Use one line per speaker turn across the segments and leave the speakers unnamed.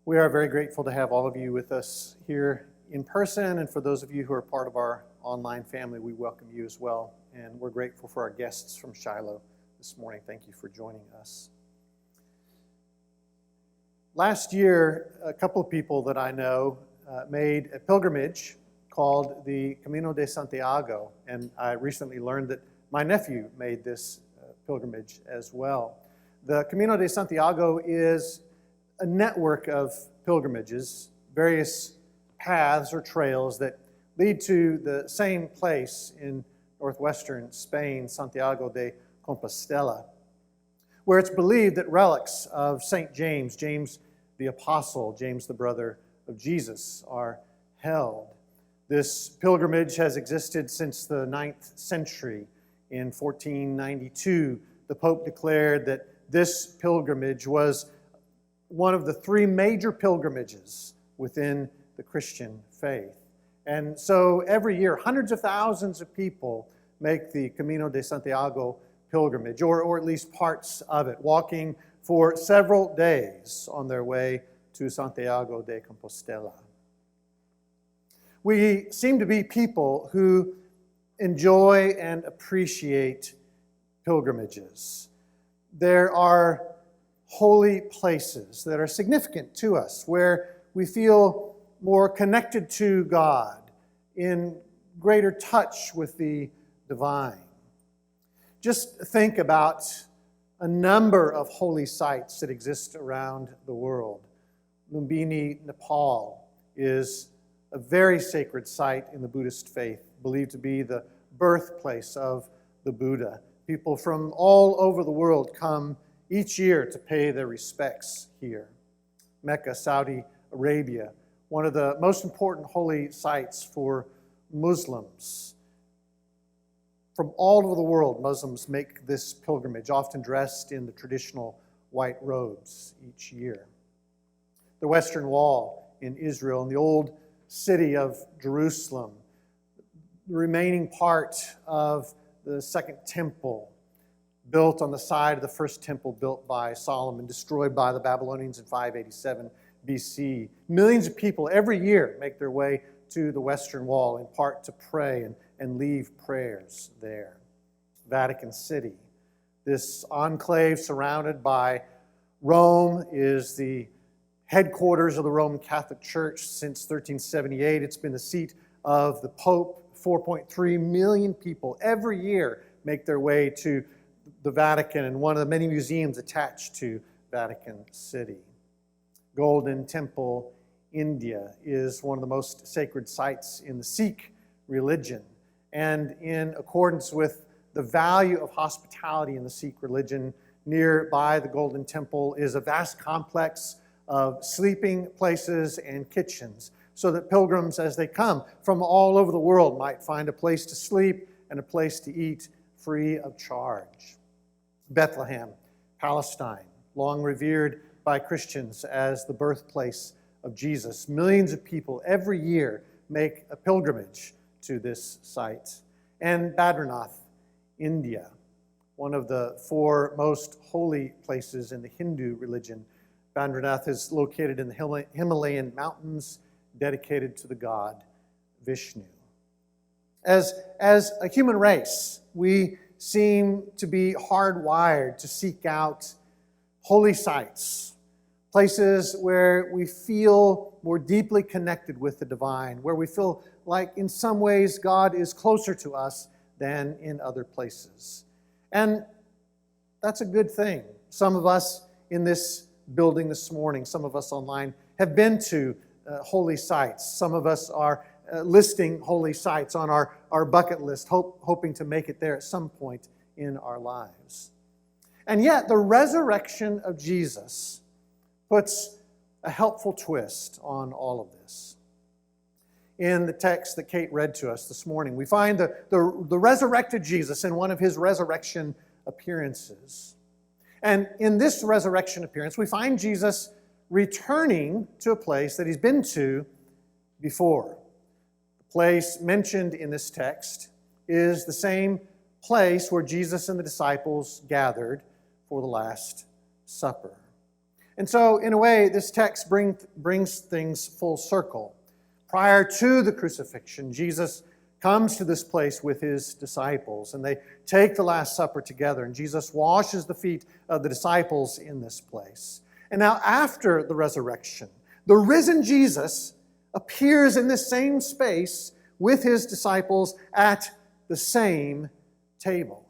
We are very grateful to have all of you with us here in person, and for those of you who are part of our online family, we welcome you as well. And we're grateful for our guests from Shiloh this morning. Thank you for joining us. Last year, a couple of people that I know made a pilgrimage called the Camino de Santiago, and I recently learned that my nephew made this pilgrimage as well. The Camino de Santiago is a network of pilgrimages, various paths or trails that lead to the same place in northwestern Spain, Santiago de Compostela, where it's believed that relics of St. James, James the Apostle, James the brother of Jesus, are held. This pilgrimage has existed since the 9th century. In 1492, the Pope declared that this pilgrimage was one of the three major pilgrimages within the Christian faith. And so every year, hundreds of thousands of people make the Camino de Santiago pilgrimage, or at least parts of it, walking for several days on their way to Santiago de Compostela. We seem to be people who enjoy and appreciate pilgrimages. There are holy places that are significant to us, where we feel more connected to God, in greater touch with the divine. Just think about a number of holy sites that exist around the world. Lumbini, Nepal, is a very sacred site in the Buddhist faith, believed to be the birthplace of the Buddha. People from all over the world come each year to pay their respects here. Mecca, Saudi Arabia, one of the most important holy sites for Muslims. From all over the world, Muslims make this pilgrimage, often dressed in the traditional white robes each year. The Western Wall in Israel and the old city of Jerusalem, the remaining part of the Second Temple, built on the side of the first temple built by Solomon, destroyed by the Babylonians in 587 BC. Millions of people every year make their way to the Western Wall, in part to pray and leave prayers there. Vatican City, this enclave surrounded by Rome, is the headquarters of the Roman Catholic Church since 1378. It's been the seat of the Pope. 4.3 million people every year make their way to the Vatican and one of the many museums attached to Vatican City. Golden Temple, India, is one of the most sacred sites in the Sikh religion. And in accordance with the value of hospitality in the Sikh religion, nearby the Golden Temple is a vast complex of sleeping places and kitchens, so that pilgrims, as they come from all over the world, might find a place to sleep and a place to eat free of charge. Bethlehem, Palestine, long revered by Christians as the birthplace of Jesus. Millions of people every year make a pilgrimage to this site. And Badrinath, India, one of the four most holy places in the Hindu religion. Badrinath is located in the Himalayan mountains, dedicated to the god Vishnu. As a human race, we seem to be hardwired to seek out holy sites, places where we feel more deeply connected with the divine, where we feel like in some ways God is closer to us than in other places. And that's a good thing. Some of us in this building this morning, some of us online, have been to holy sites. Some of us are listing holy sites on our bucket list, hoping to make it there at some point in our lives. And yet, the resurrection of Jesus puts a helpful twist on all of this. In the text that Kate read to us this morning, we find the resurrected Jesus in one of his resurrection appearances. And in this resurrection appearance, we find Jesus returning to a place that he's been to before. The place mentioned in this text is the same place where Jesus and the disciples gathered for the Last Supper. And so, in a way, this text brings things full circle. Prior to the crucifixion, Jesus comes to this place with his disciples, and they take the Last Supper together, and Jesus washes the feet of the disciples in this place. And now, after the resurrection, the risen Jesus appears in this same space with his disciples at the same table.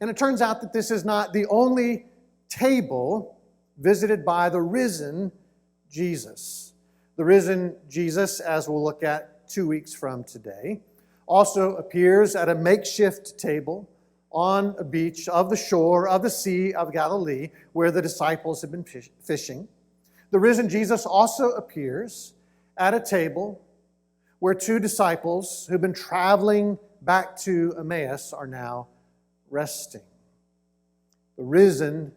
And it turns out that this is not the only table visited by the risen Jesus. The risen Jesus, as we'll look at 2 weeks from today, also appears at a makeshift table on a beach of the shore of the Sea of Galilee where the disciples had been fishing. The risen Jesus also appears at a table where two disciples who've been traveling back to Emmaus are now resting. The risen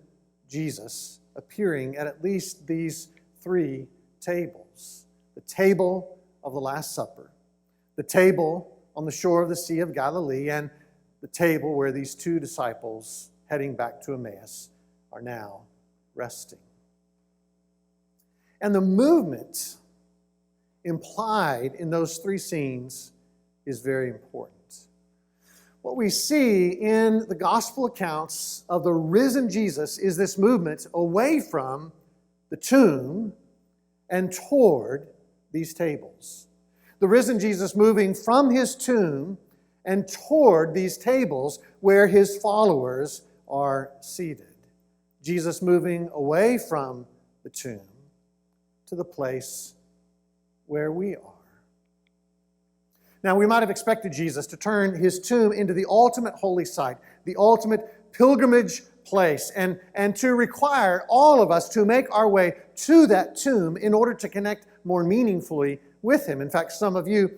Jesus appearing at least these three tables. The table of the Last Supper, the table on the shore of the Sea of Galilee, and the table where these two disciples heading back to Emmaus are now resting. And the movement implied in those three scenes is very important. What we see in the gospel accounts of the risen Jesus is this movement away from the tomb and toward these tables. The risen Jesus moving from his tomb and toward these tables where his followers are seated. Jesus moving away from the tomb to the place where we are. Now, we might have expected Jesus to turn his tomb into the ultimate holy site, the ultimate pilgrimage place, and to require all of us to make our way to that tomb in order to connect more meaningfully with him. In fact, some of you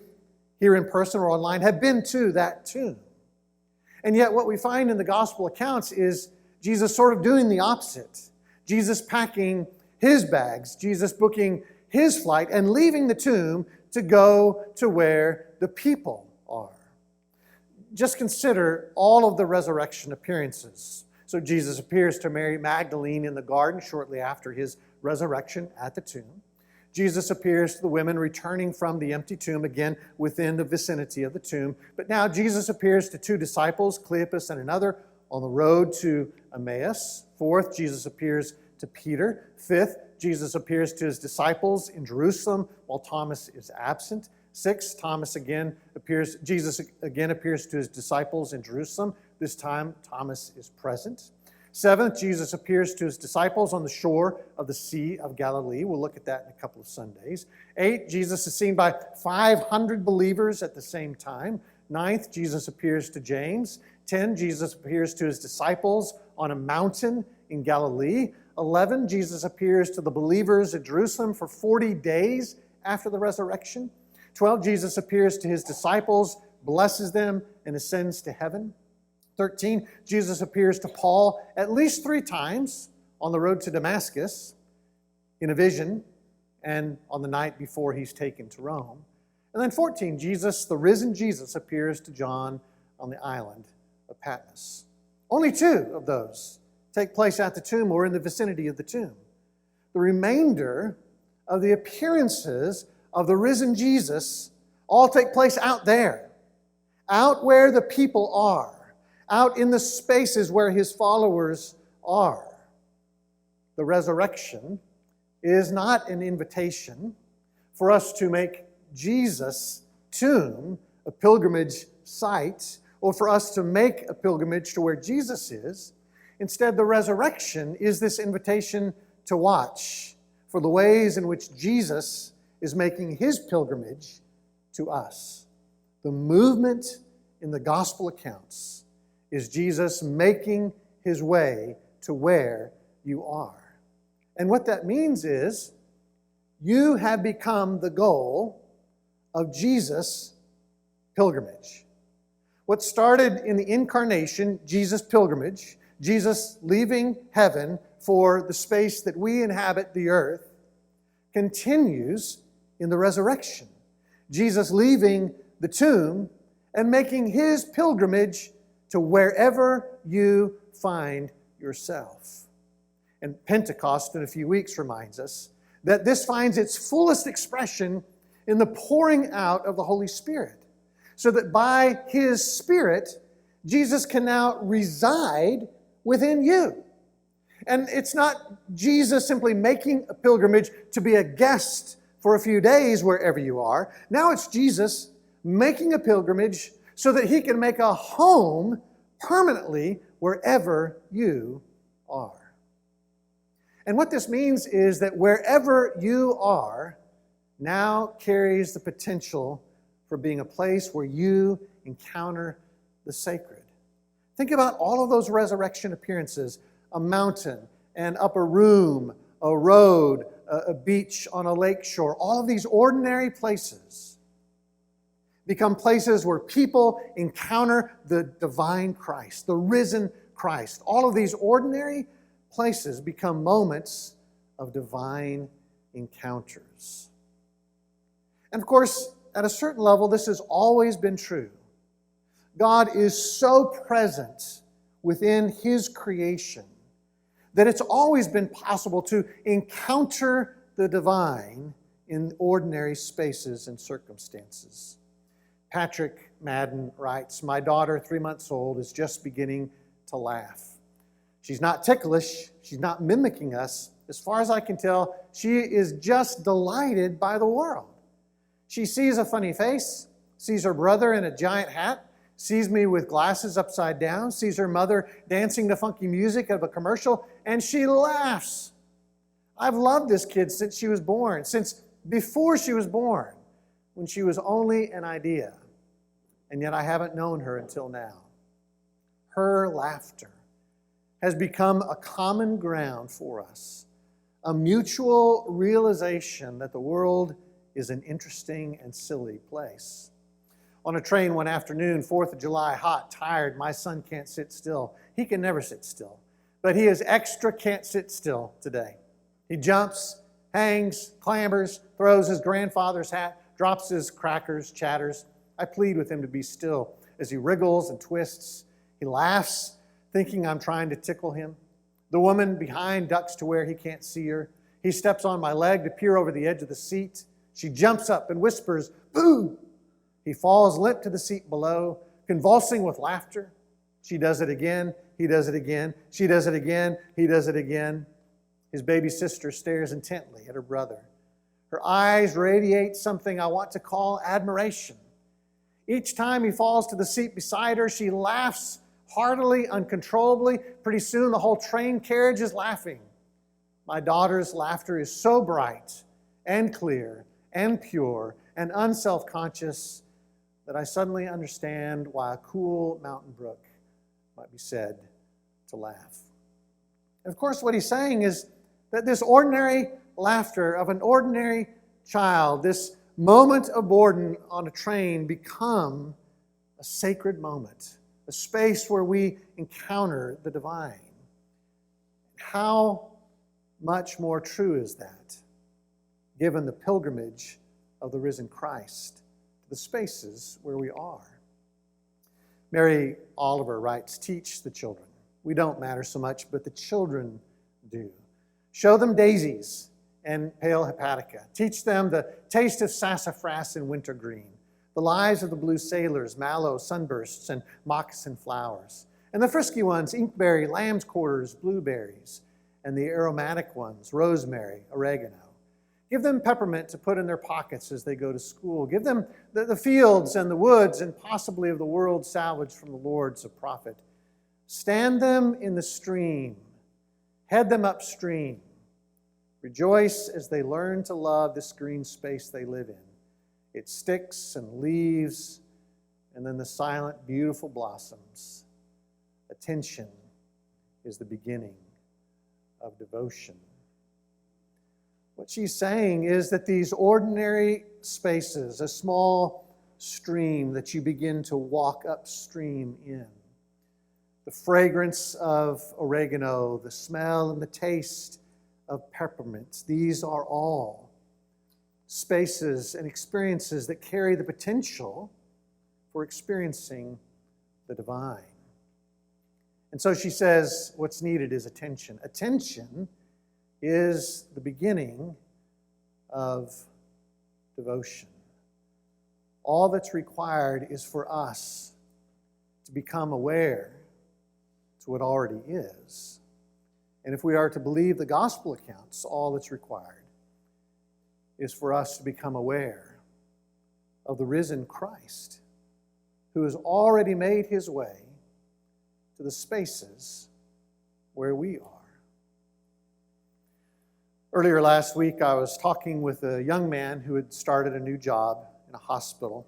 here in person or online have been to that tomb. And yet what we find in the gospel accounts is Jesus sort of doing the opposite. Jesus packing his bags, Jesus booking his flight and leaving the tomb to go to where the people are. Just consider all of the resurrection appearances. So Jesus appears to Mary Magdalene in the garden shortly after his resurrection at the tomb. Jesus appears to the women returning from the empty tomb, again within the vicinity of the tomb. But now Jesus appears to two disciples, Cleopas and another, on the road to Emmaus. Fourth, Jesus appears to Peter. Fifth, Jesus appears to his disciples in Jerusalem while Thomas is absent. Sixth, Jesus again appears to his disciples in Jerusalem. This time, Thomas is present. Seventh, Jesus appears to his disciples on the shore of the Sea of Galilee. We'll look at that in a couple of Sundays. Eight, Jesus is seen by 500 believers at the same time. Ninth, Jesus appears to James. 10, Jesus appears to his disciples on a mountain in Galilee. 11, Jesus appears to the believers at Jerusalem for 40 days after the resurrection. 12, Jesus appears to his disciples, blesses them, and ascends to heaven. 13, Jesus appears to Paul at least 3 times on the road to Damascus in a vision and on the night before he's taken to Rome. And then 14, Jesus, the risen Jesus, appears to John on the island of Patmos. Only 2 of those take place at the tomb or in the vicinity of the tomb. The remainder of the appearances of the risen Jesus all take place out there, out where the people are, out in the spaces where his followers are. The resurrection is not an invitation for us to make Jesus' tomb a pilgrimage site or for us to make a pilgrimage to where Jesus is. Instead, the resurrection is this invitation to watch for the ways in which Jesus is making his pilgrimage to us. The movement in the gospel accounts is Jesus making his way to where you are. And what that means is you have become the goal of Jesus' pilgrimage. What started in the incarnation, Jesus' pilgrimage, Jesus leaving heaven for the space that we inhabit, the earth, continues in the resurrection. Jesus leaving the tomb and making his pilgrimage to wherever you find yourself. And Pentecost in a few weeks reminds us that this finds its fullest expression in the pouring out of the Holy Spirit. So that by His Spirit, Jesus can now reside within you. And it's not Jesus simply making a pilgrimage to be a guest for a few days wherever you are. Now it's Jesus making a pilgrimage so that He can make a home permanently wherever you are. And what this means is that wherever you are now carries the potential for being a place where you encounter the sacred. Think about all of those resurrection appearances: a mountain, an upper room, a road, a beach on a lake shore. All of these ordinary places become places where people encounter the divine Christ, the risen Christ. All of these ordinary places become moments of divine encounters. And of course, at a certain level, this has always been true. God is so present within His creation that it's always been possible to encounter the divine in ordinary spaces and circumstances. Patrick Madden writes, "My daughter, 3 months old, is just beginning to laugh. She's not ticklish. She's not mimicking us. As far as I can tell, she is just delighted by the world. She sees a funny face, sees her brother in a giant hat, sees me with glasses upside down, sees her mother dancing to funky music of a commercial, and she laughs. I've loved this kid since she was born, since before she was born, when she was only an idea. And yet I haven't known her until now. Her laughter has become a common ground for us, a mutual realization that the world is an interesting and silly place. On a train one afternoon, 4th of July, hot, tired, my son can't sit still. He can never sit still, but he is extra can't sit still today. He jumps, hangs, clambers, throws his grandfather's hat, drops his crackers, chatters. I plead with him to be still as he wriggles and twists. He laughs, thinking I'm trying to tickle him. The woman behind ducks to where he can't see her. He steps on my leg to peer over the edge of the seat. She jumps up and whispers, "Boo!" He falls limp to the seat below, convulsing with laughter. She does it again. He does it again. She does it again. He does it again. His baby sister stares intently at her brother. Her eyes radiate something I want to call admiration. Each time he falls to the seat beside her, she laughs heartily, uncontrollably. Pretty soon the whole train carriage is laughing. My daughter's laughter is so bright and clear and pure and unself-conscious that I suddenly understand why a cool mountain brook might be said to laugh. And of course, what he's saying is that this ordinary laughter of an ordinary child, this moment of boredom on a train, become a sacred moment, a space where we encounter the divine. How much more true is that, given the pilgrimage of the risen Christ to the spaces where we are? Mary Oliver writes, "Teach the children. We don't matter so much, but the children do. Show them daisies and pale hepatica. Teach them the taste of sassafras and wintergreen, the lives of the blue sailors, mallow sunbursts, and moccasin flowers. And the frisky ones, inkberry, lamb's quarters, blueberries, and the aromatic ones, rosemary, oregano. Give them peppermint to put in their pockets as they go to school. Give them the fields and the woods and possibly of the world salvaged from the lords of profit. Stand them in the stream. Head them upstream. Rejoice as they learn to love this green space they live in. Its sticks and leaves, and then the silent, beautiful blossoms. Attention is the beginning of devotion." What she's saying is that these ordinary spaces, a small stream that you begin to walk upstream in, the fragrance of oregano, the smell and the taste of peppermint, these are all spaces and experiences that carry the potential for experiencing the divine. And so she says what's needed is attention. Attention is the beginning of devotion. All that's required is for us to become aware to what already is. And if we are to believe the gospel accounts, all that's required is for us to become aware of the risen Christ, who has already made his way to the spaces where we are. Earlier last week, I was talking with a young man who had started a new job in a hospital.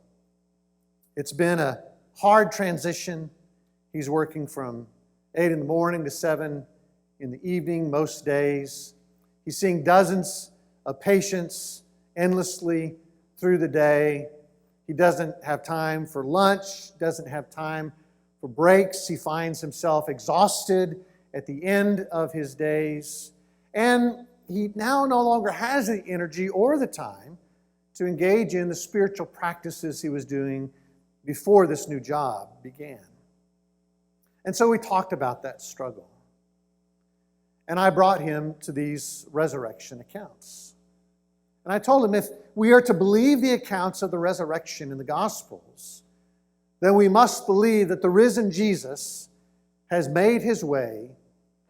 It's been a hard transition. He's working from 8 in the morning to 7 in the evening most days. He's seeing dozens of patients endlessly through the day. He doesn't have time for lunch, doesn't have time for breaks. He finds himself exhausted at the end of his days. And he now no longer has the energy or the time to engage in the spiritual practices he was doing before this new job began. And so we talked about that struggle. And I brought him to these resurrection accounts. And I told him, if we are to believe the accounts of the resurrection in the Gospels, then we must believe that the risen Jesus has made his way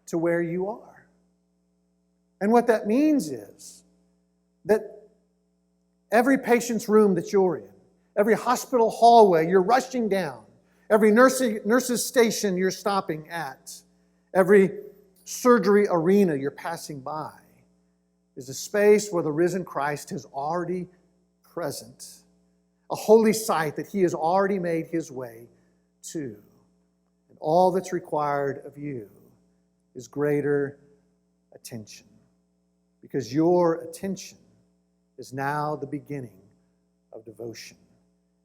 to where you are. And what that means is that every patient's room that you're in, every hospital hallway you're rushing down, every nurse's station you're stopping at, every surgery arena you're passing by, is a space where the risen Christ is already present, a holy site that he has already made his way to. And all that's required of you is greater attention, because your attention is now the beginning of devotion.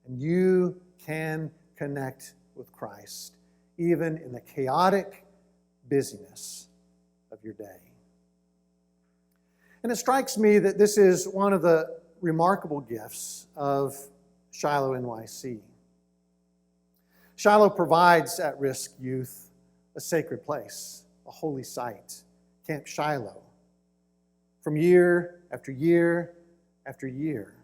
And you can connect with Christ even in the chaotic busyness of your day. And it strikes me that this is one of the remarkable gifts of Shiloh NYC. Shiloh provides at-risk youth a sacred place, a holy site, Camp Shiloh. From year after year after year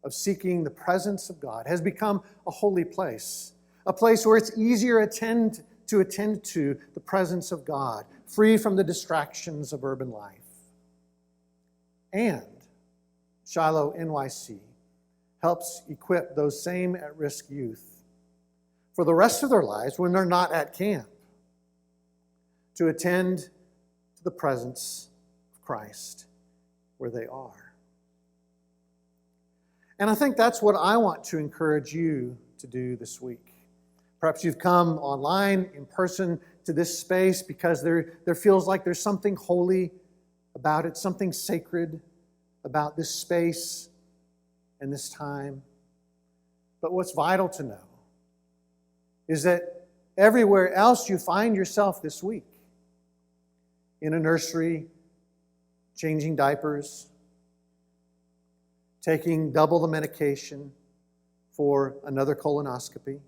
of seeking the presence of God has become a holy place, a place where it's easier to attend to the presence of God, free from the distractions of urban life. And Shiloh NYC helps equip those same at-risk youth for the rest of their lives when they're not at camp to attend to the presence of Christ where they are. And I think that's what I want to encourage you to do this week. Perhaps you've come online, in person, to this space because there feels like there's something holy about it, something sacred about this space and this time. But what's vital to know is that everywhere else you find yourself this week, in a nursery, changing diapers, taking double the medication for another colonoscopy,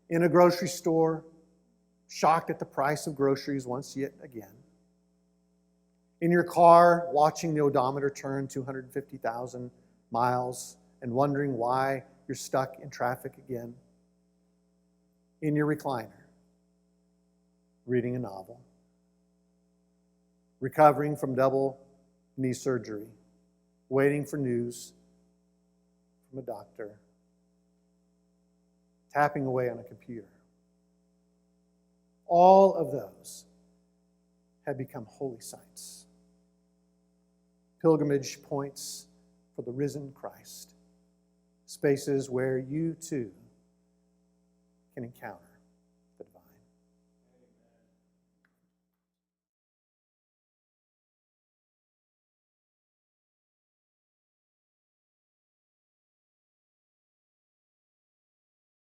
in a grocery store, shocked at the price of groceries once yet again, in your car, watching the odometer turn 250,000 miles and wondering why you're stuck in traffic again, in your recliner, reading a novel, recovering from double knee surgery, waiting for news from a doctor, tapping away on a computer. All of those have become holy sites, pilgrimage points for the risen Christ, spaces where you too can encounter